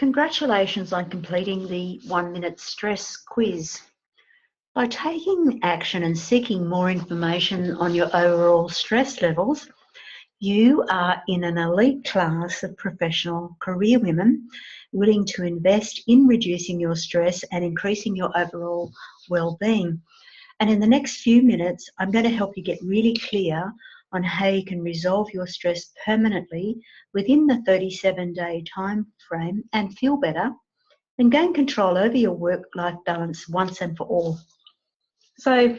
Congratulations on completing the 1 minute stress quiz. By taking action and seeking more information on your overall stress levels, you are in an elite class of professional career women willing to invest in reducing your stress and increasing your overall well-being. And in the next few minutes, I'm going to help you get really clear on how you can resolve your stress permanently within the 37-day time frame and feel better and gain control over your work-life balance once and for all. So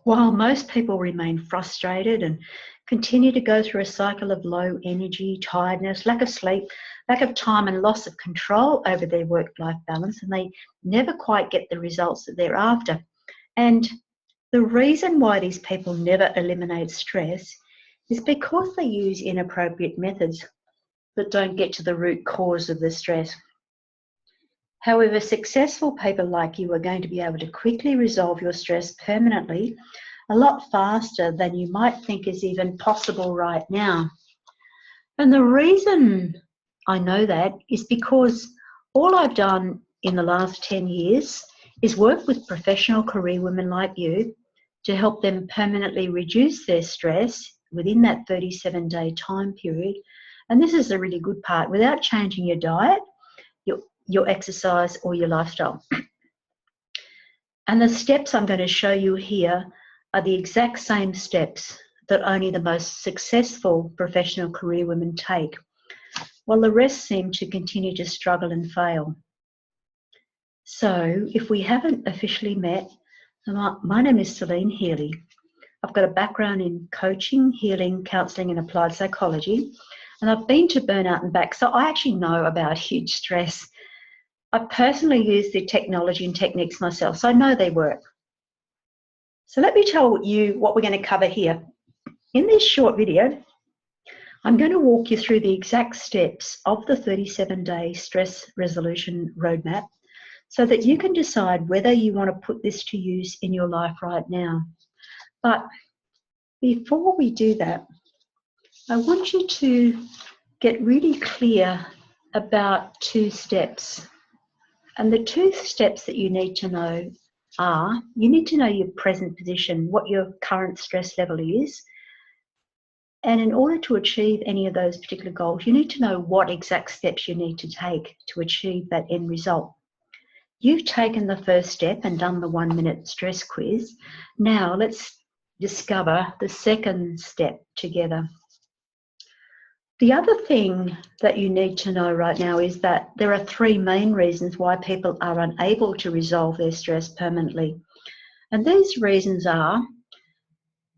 while most people remain frustrated and continue to go through a cycle of low energy, tiredness, lack of sleep, lack of time and loss of control over their work-life balance, and they never quite get the results that they're after. And the reason why these people never eliminate stress is because they use inappropriate methods that don't get to the root cause of the stress. However, successful people like you are going to be able to quickly resolve your stress permanently a lot faster than you might think is even possible right now. And the reason I know that is because all I've done in the last 10 years is work with professional career women like you to help them permanently reduce their stress within that 37-day time period. And this is the really good part, without changing your diet, your exercise or your lifestyle. And the steps I'm going to show you here are the exact same steps that only the most successful professional career women take, while the rest seem to continue to struggle and fail. So if we haven't officially met, my name is Celine Healy. I've got a background in coaching, healing, counselling and applied psychology, and I've been to burnout and back, so I actually know about huge stress. I personally use the technology and techniques myself, so I know they work. So let me tell you what we're going to cover here. In this short video, I'm going to walk you through the exact steps of the 37-day stress resolution roadmap so that you can decide whether you want to put this to use in your life right now. But before we do that, I want you to get really clear about two steps. And the two steps that you need to know are, you need to know your present position, what your current stress level is. And in order to achieve any of those particular goals, you need to know what exact steps you need to take to achieve that end result. You've taken the first step and done the 1 minute stress quiz. Now let's discover the second step together. The other thing that you need to know right now is that there are three main reasons why people are unable to resolve their stress permanently. And these reasons are,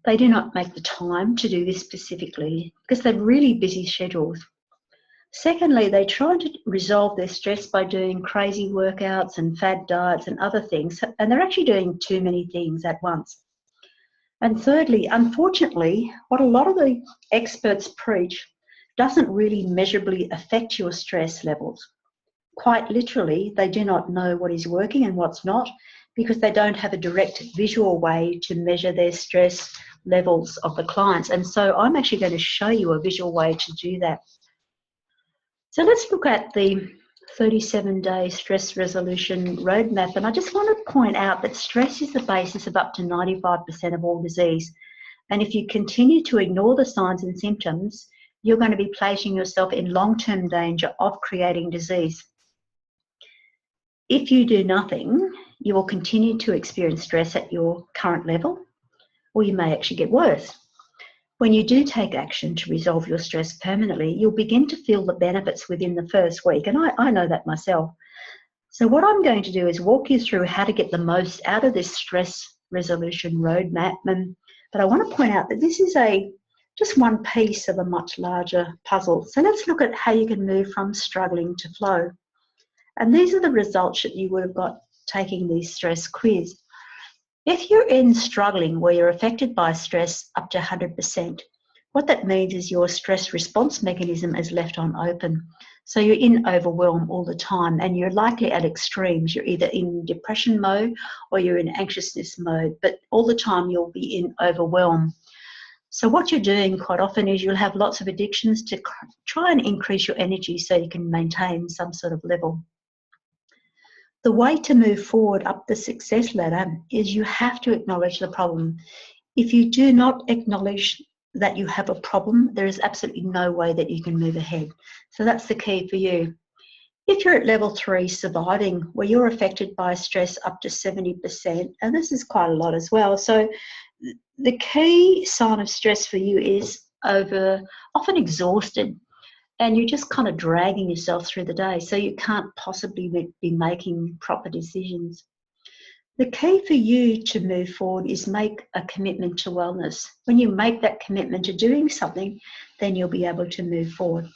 they do not make the time to do this specifically because they're really busy schedules. Secondly, they try to resolve their stress by doing crazy workouts and fad diets and other things, and they're actually doing too many things at once. And thirdly, unfortunately, what a lot of the experts preach doesn't really measurably affect your stress levels. Quite literally, they do not know what is working and what's not because they don't have a direct visual way to measure their stress levels of the clients. And so I'm actually going to show you a visual way to do that. So let's look at the 37-day stress resolution roadmap. And I just want to point out that stress is the basis of up to 95% of all disease. And if you continue to ignore the signs and symptoms, you're going to be placing yourself in long-term danger of creating disease. If you do nothing, you will continue to experience stress at your current level, or you may actually get worse. When you do take action to resolve your stress permanently, you'll begin to feel the benefits within the first week, and I know that myself. So what I'm going to do is walk you through how to get the most out of this stress resolution roadmap, but I want to point out that this is just one piece of a much larger puzzle. So let's look at how you can move from struggling to flow. And these are the results that you would have got taking the stress quiz. If you're in struggling where you're affected by stress up to 100%, what that means is your stress response mechanism is left on open. So you're in overwhelm all the time and you're likely at extremes. You're either in depression mode or you're in anxiousness mode, but all the time you'll be in overwhelm. So what you're doing quite often is you'll have lots of addictions to try and increase your energy so you can maintain some sort of level. The way to move forward up the success ladder is you have to acknowledge the problem. If you do not acknowledge that you have a problem, there is absolutely no way that you can move ahead. So that's the key for you. If you're at level 3 surviving, where you're affected by stress up to 70%, and this is quite a lot as well. So the key sign of stress for you is often exhausted, and you're just kind of dragging yourself through the day, so you can't possibly be making proper decisions. The key for you to move forward is make a commitment to wellness. When you make that commitment to doing something, then you'll be able to move forward.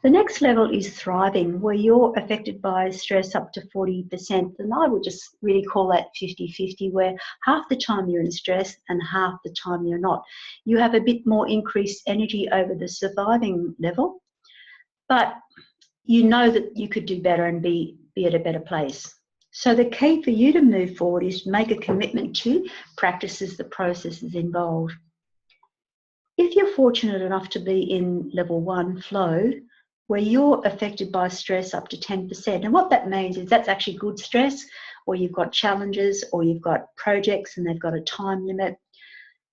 The next level is thriving, where you're affected by stress up to 40%. And I would just really call that 50-50, where half the time you're in stress and half the time you're not. You have a bit more increased energy over the surviving level, but you know that you could do better and be at a better place. So the key for you to move forward is to make a commitment to practices the processes involved. If you're fortunate enough to be in level 1 flow, where you're affected by stress up to 10%. And what that means is that's actually good stress, or you've got challenges, or you've got projects and they've got a time limit.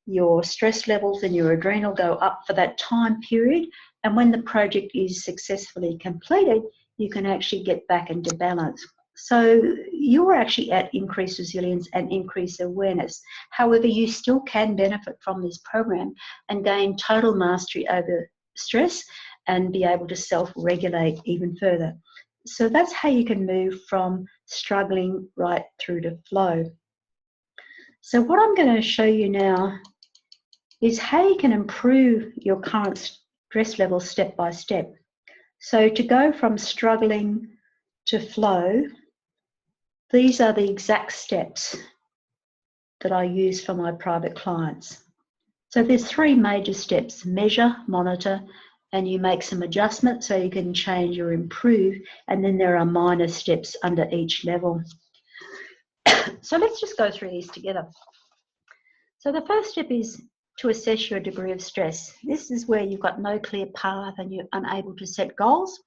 Your stress levels and your adrenal go up for that time period. And when the project is successfully completed, you can actually get back into balance. So you're actually at increased resilience and increased awareness. However, you still can benefit from this program and gain total mastery over stress and be able to self-regulate even further. So that's how you can move from struggling right through to flow. So what I'm going to show you now is how you can improve your current stress level step by step. So to go from struggling to flow, these are the exact steps that I use for my private clients. So there's 3 major steps: measure, monitor, and you make some adjustments so you can change or improve, and then there are minor steps under each level. So let's just go through these together. So the first step is to assess your degree of stress. This is where you've got no clear path and you're unable to set goals.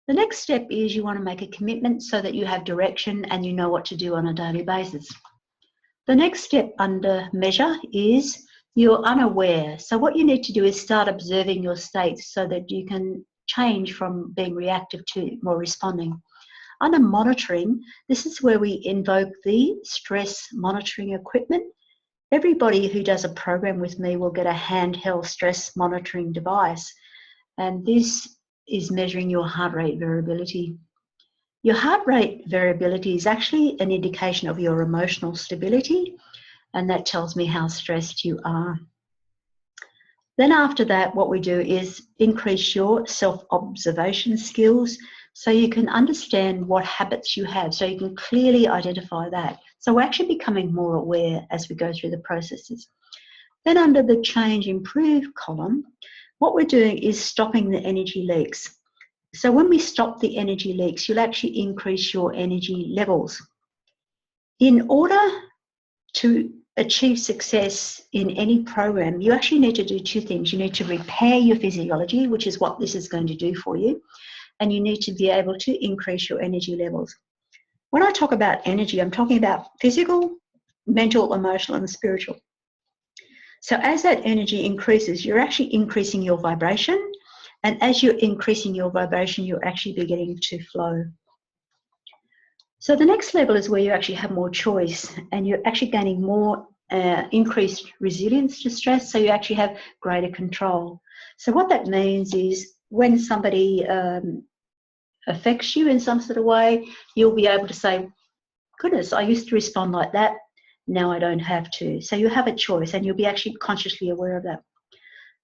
The next step is you want to make a commitment so that you have direction and you know what to do on a daily basis. The next step under measure is you're unaware. So what you need to do is start observing your states so that you can change from being reactive to more responding. Under monitoring, this is where we invoke the stress monitoring equipment. Everybody who does a program with me will get a handheld stress monitoring device, and this is measuring your heart rate variability. Your heart rate variability is actually an indication of your emotional stability, and that tells me how stressed you are. Then after that, what we do is increase your self-observation skills so you can understand what habits you have, so you can clearly identify that. So we're actually becoming more aware as we go through the processes. Then under the change improve column, what we're doing is stopping the energy leaks. So when we stop the energy leaks, you'll actually increase your energy levels. In order to achieve success in any program, you actually need to do 2 things. You need to repair your physiology, which is what this is going to do for you, and you need to be able to increase your energy levels. When I talk about energy, I'm talking about physical, mental, emotional, and spiritual. So as that energy increases, you're actually increasing your vibration, and as you're increasing your vibration, you're actually beginning to flow. So the next level is where you actually have more choice and you're actually gaining more increased resilience to stress, so you actually have greater control. So what that means is when somebody affects you in some sort of way, you'll be able to say, goodness, I used to respond like that, now I don't have to. So you have a choice and you'll be actually consciously aware of that.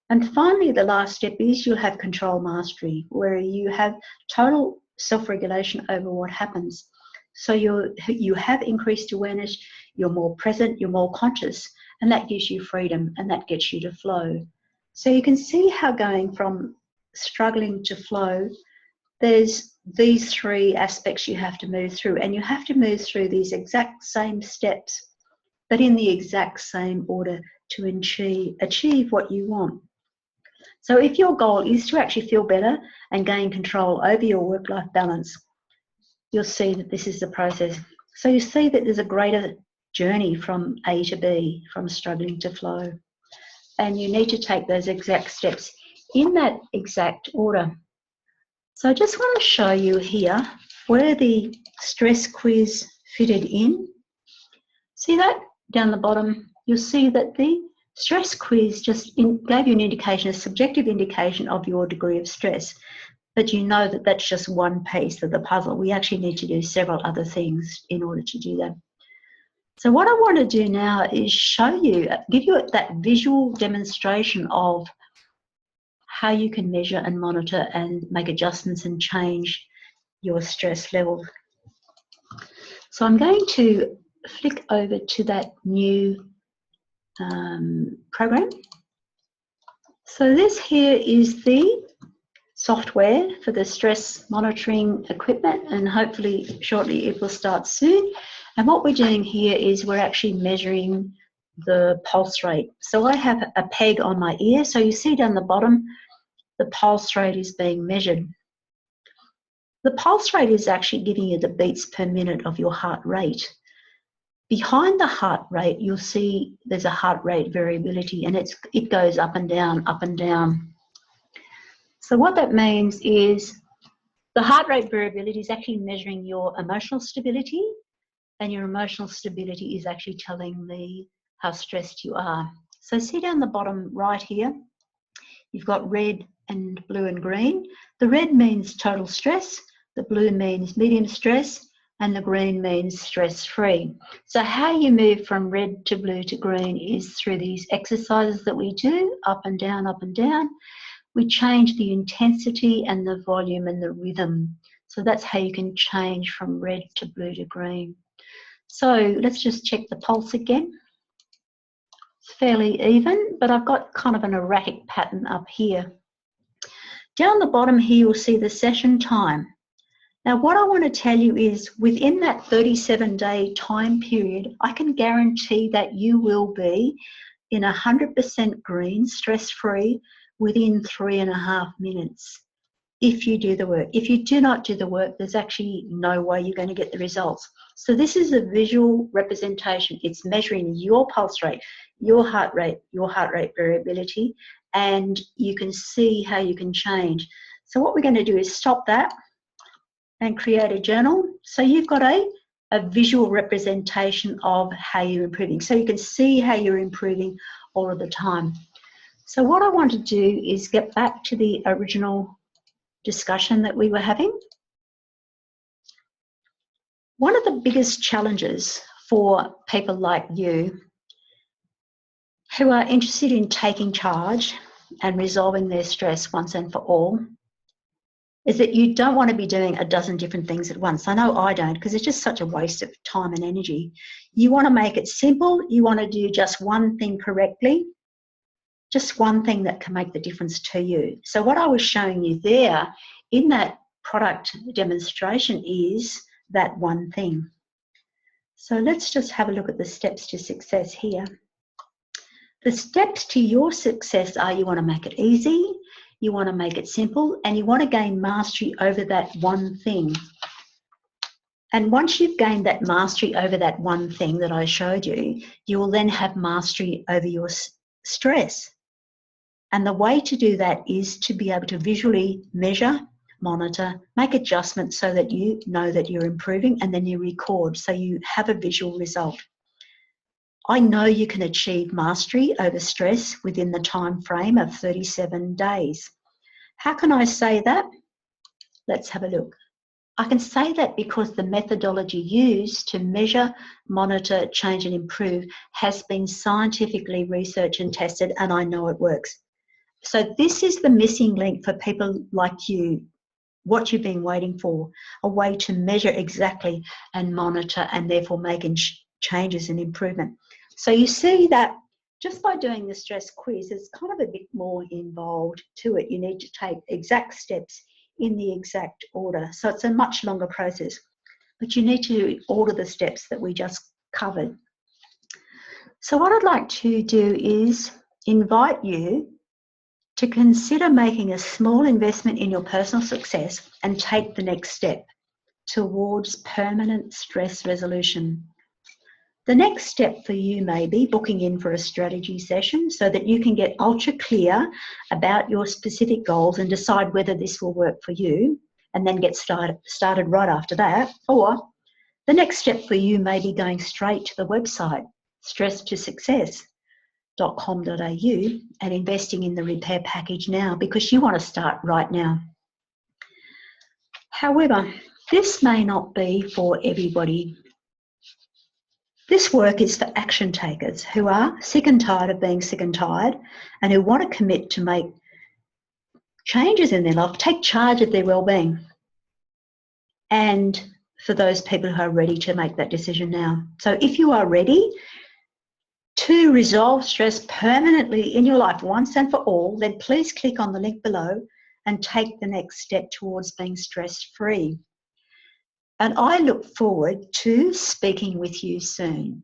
And finally, the last step is you'll have control mastery, where you have total self-regulation over what happens. So you have increased awareness, you're more present, you're more conscious, and that gives you freedom and that gets you to flow. So you can see how going from struggling to flow, there's these 3 aspects you have to move through, and you have to move through these exact same steps, but in the exact same order to achieve what you want. So if your goal is to actually feel better and gain control over your work-life balance, you'll see that this is the process. So you see that there's a greater journey from A to B, from struggling to flow. And you need to take those exact steps in that exact order. So I just want to show you here where the stress quiz fitted in. See that down the bottom? You'll see that the stress quiz just gave you an indication, a subjective indication of your degree of stress. But you know that that's just one piece of the puzzle. We actually need to do several other things in order to do that. So what I want to do now is show you, give you that visual demonstration of how you can measure and monitor and make adjustments and change your stress level. So I'm going to flick over to that new program. So this here is the software for the stress monitoring equipment, and hopefully shortly it will start soon. And what we're doing here is we're actually measuring the pulse rate. So I have a peg on my ear, so you see down the bottom the pulse rate is being measured. The pulse rate is actually giving you the beats per minute of your heart rate. Behind the heart rate, you'll see there's a heart rate variability, and it goes up and down, up and down. So what that means is the heart rate variability is actually measuring your emotional stability, and your emotional stability is actually telling me how stressed you are. So see down the bottom right here, you've got red and blue and green. The red means total stress, the blue means medium stress, and the green means stress-free. So how you move from red to blue to green is through these exercises that we do, up and down, up and down. We change the intensity and the volume and the rhythm. So that's how you can change from red to blue to green. So let's just check the pulse again. It's fairly even, but I've got kind of an erratic pattern up here. Down the bottom here, you'll see the session time. Now, what I want to tell you is within that 37-day time period, I can guarantee that you will be in 100% green, stress-free, within 3.5 minutes if you do the work. If you do not do the work, there's actually no way you're going to get the results. So this is a visual representation. It's measuring your pulse rate, your heart rate variability, and you can see how you can change. So what we're going to do is stop that and create a journal. So you've got a visual representation of how you're improving. So you can see how you're improving all of the time. So what I want to do is get back to the original discussion that we were having. One of the biggest challenges for people like you who are interested in taking charge and resolving their stress once and for all is that you don't want to be doing a dozen different things at once. I know I don't, because it's just such a waste of time and energy. You want to make it simple. You want to do just one thing correctly, just one thing that can make the difference to you. So what I was showing you there in that product demonstration is that one thing. So let's just have a look at the steps to success here. The steps to your success are you want to make it easy, you want to make it simple, and you want to gain mastery over that one thing. And once you've gained that mastery over that one thing that I showed you, you will then have mastery over your stress. And the way to do that is to be able to visually measure, monitor, make adjustments so that you know that you're improving, and then you record so you have a visual result. I know you can achieve mastery over stress within the time frame of 37 days. How can I say that? Let's have a look. I can say that because the methodology used to measure, monitor, change and improve has been scientifically researched and tested, and I know it works. So this is the missing link for people like you, what you've been waiting for, a way to measure exactly and monitor and therefore making changes and improvement. So you see that just by doing the stress quiz, there's kind of a bit more involved to it. You need to take exact steps in the exact order. So it's a much longer process, but you need to order the steps that we just covered. So what I'd like to do is invite you to consider making a small investment in your personal success and take the next step towards permanent stress resolution. The next step for you may be booking in for a strategy session so that you can get ultra clear about your specific goals and decide whether this will work for you, and then get started right after that. Or the next step for you may be going straight to the website, stresstosuccess.com.au, and investing in the repair package now because you want to start right now. However, this may not be for everybody. This work is for action takers who are sick and tired of being sick and tired and who want to commit to make changes in their life, take charge of their well-being. And for those people who are ready to make that decision now. So if you are ready to resolve stress permanently in your life once and for all, then please click on the link below and take the next step towards being stress-free. And I look forward to speaking with you soon.